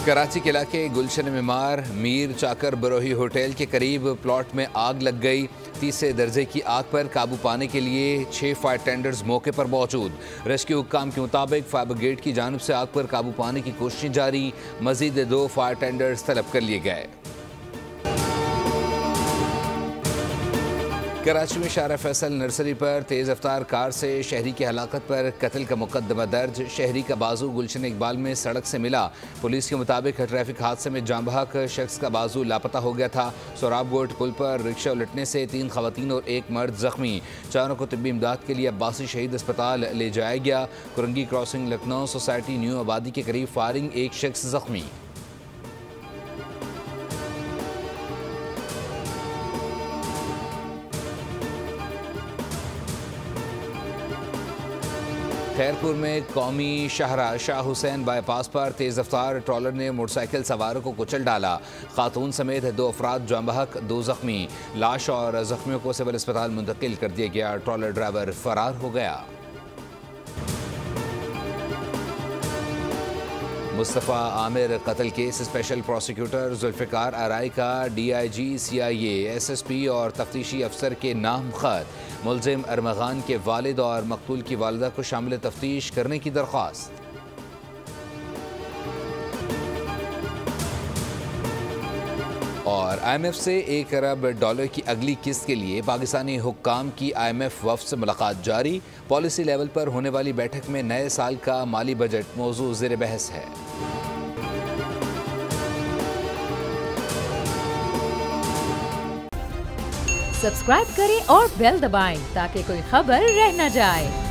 कराची के इलाके गुलशन मेमार मीर चाकर बरोही होटल के करीब प्लॉट में आग लग गई। तीसरे दर्जे की आग पर काबू पाने के लिए 6 फायर टेंडर्स मौके पर मौजूद। रेस्क्यू हुक्काम के मुताबिक फायर ब्रिगेड की जानिब से आग पर काबू पाने की कोशिशें जारी। मजीद 2 फायर टेंडर्स तलब कर लिए गए। कराची में शारा फैसल नर्सरी पर तेज़ रफ्तार कार से शहरी की हलाकत पर कत्ल का मुकदमा दर्ज। शहरी का बाजू गुलशन इकबाल में सड़क से मिला। पुलिस के मुताबिक ट्रैफिक हादसे में जांबहक शख्स का बाजू लापता हो गया था। सोराब गोट पुल पर रिक्शा उलटने से 3 खवातीन और 1 मर्द जख्मी। चारों को तिब्बी इमदाद के लिए अब्बासी शहीद अस्पताल ले जाया गया। Korangi crossing Lucknow society new आबादी के करीब फायरिंग, 1 शख्स जख्मी। खैरपुर में कौमी शाहराह शाह हुसैन बाईपास पर तेज़ रफ्तार ट्रॉलर ने मोटरसाइकिल सवारों को कुचल डाला। खातून समेत 2 अफराद जांबहक, 2 जख्मी। लाश और जख्मियों को सिविल अस्पताल मुंतकिल कर दिया गया। ट्रॉलर ड्राइवर फरार हो गया। मुस्तफ़ा आमिर कत्ल केस स्पेशल प्रोसिक्यूटर जुल्फ़िकार आराई का DIG, CIA, SSP और तफ्तीशी अफसर के नाम खत। मुलजिम अरमगान के वालिद और मकतूल की वालिदा को शामिल तफ्तीश करने की दरख्वास्त। और IMF से $1 अरब की अगली किस्त के लिए पाकिस्तानी हुक्काम की IMF वफ़द से मुलाकात जारी। पॉलिसी लेवल पर होने वाली बैठक में नए साल का माली बजट मौजू ज़ेर बहस है। सब्सक्राइब करें और बेल दबाएं ताकि कोई खबर रह न जाए।